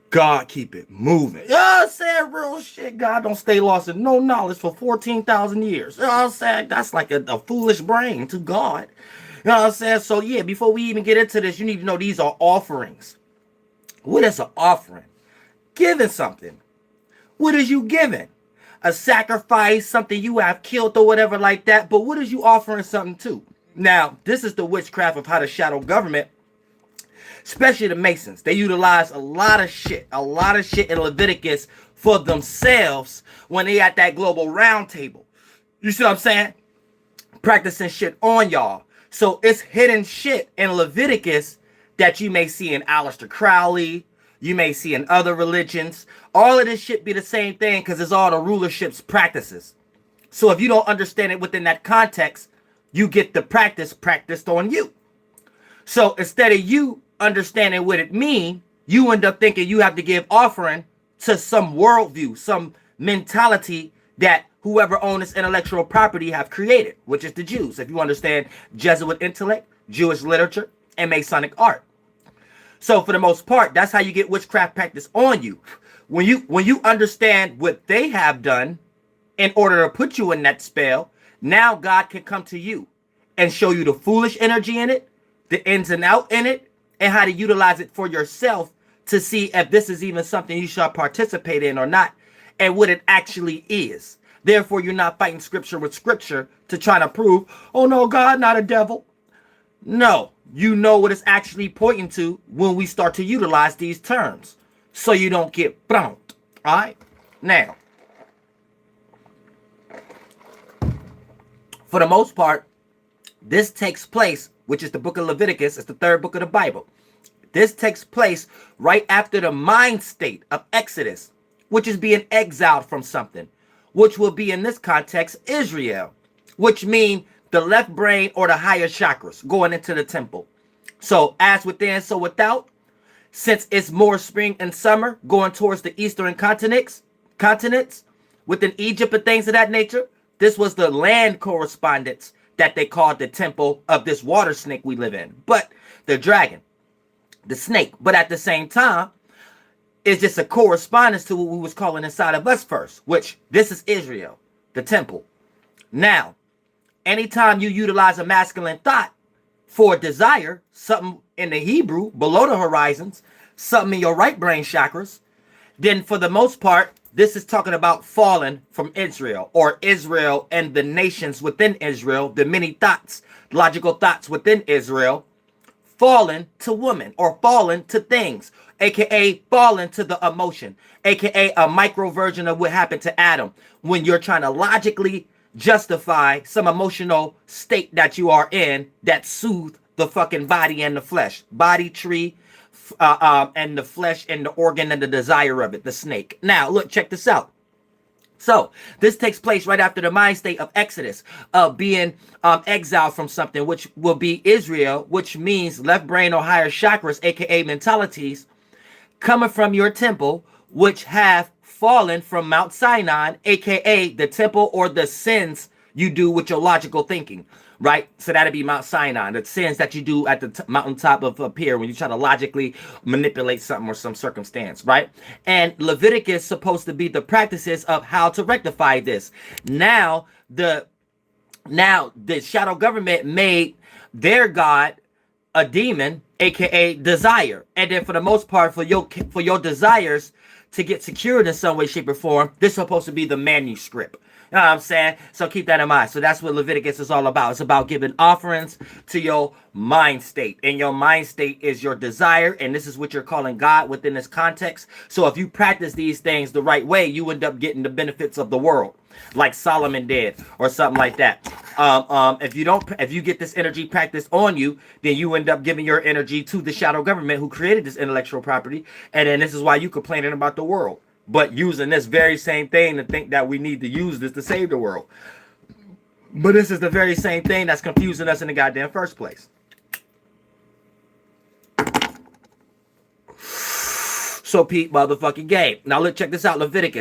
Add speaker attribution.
Speaker 1: God keep it moving. You know what I'm saying? Real shit. God don't stay lost in no knowledge for 14,000 years. You know what I'm saying? That's like a foolish brain to God. You know what I'm saying? So yeah, before we even get into this, you need to know these are offerings. What is an offering? Giving something. What is you giving? A sacrifice, something you have killed or whatever like that. But what is you offering something to? Now, this is the witchcraft of how the shadow government, especially the Masons, they utilize a lot of shit in Leviticus for themselves when they at that global round table. You see what I'm saying? Practicing shit on y'all. So it's hidden shit in Leviticus that you may see in Aleister Crowley, you may see in other religions. All of this shit be the same thing because it's all the rulership's practices. So if you don't understand it within that context, you get the practice practiced on you. So instead of you understanding what it means, you end up thinking you have to give offering to some worldview, some mentality that whoever owns this intellectual property have created, which is the Jews. If you understand Jesuit intellect, Jewish literature, and Masonic art. So for the most part, that's how you get witchcraft practice on you. When you understand what they have done in order to put you in that spell, now God can come to you and show you the foolish energy in it, the ins and out in it, and how to utilize it for yourself to see if this is even something you should participate in or not, and what it actually is. Therefore, you're not fighting scripture with scripture to try to prove, oh no, God, not a devil. No, you know what it's actually pointing to when we start to utilize these terms, so you don't get bumped. All right? Now, for the most part, this takes place, which is the book of Leviticus. It's the third book of the Bible. This takes place right after the mind state of Exodus, which is being exiled from something, which will be in this context Israel, which means the left brain or the higher chakras going into the temple. So as within, so without, since it's more spring and summer going towards the eastern continents within Egypt and things of that nature, this was the land correspondence that they called the temple of this water snake we live in. But the dragon, the snake, but at the same time, it's just a correspondence to what we was calling inside of us first, which this is Israel, the temple. Now, anytime you utilize a masculine thought for desire, something in the Hebrew below the horizons, something in your right brain chakras, then for the most part, this is talking about falling from Israel, or Israel and the nations within Israel, the many thoughts, logical thoughts within Israel, fallen to woman or fallen to things, aka fallen to the emotion, aka a micro version of what happened to Adam when you're trying to logically justify some emotional state that you are in that soothe the fucking body and the flesh, body tree, and the flesh and the organ and the desire of it, the snake. Now, look, check this out. So this takes place right after the mind state of Exodus, of being exiled from something, which will be Israel, which means left brain or higher chakras, aka mentalities, coming from your temple, which have fallen from Mount Sinai, aka the temple or the sins you do with your logical thinking, right? So that'd be Mount Sinai, the sins that you do at the mountaintop of up here when you try to logically manipulate something or some circumstance, right? And Leviticus is supposed to be the practices of how to rectify this. Now the shadow government made their god a demon, aka desire, and then for the most part, for your desires to get secured in some way, shape, or form, this is supposed to be the manuscript. You know what I'm saying? So keep that in mind. So that's what Leviticus is all about. It's about giving offerings to your mind state. And your mind state is your desire. And this is what you're calling God within this context. So if you practice these things the right way, you end up getting the benefits of the world, like Solomon did, or something like that. If you get this energy practice on you, then you end up giving your energy to the shadow government who created this intellectual property. And then this is why you complaining about the world, but using this very same thing to think that we need to use this to save the world. But this is the very same thing that's confusing us in the goddamn first place. So Pete motherfucking game. Now let's check this out, Leviticus.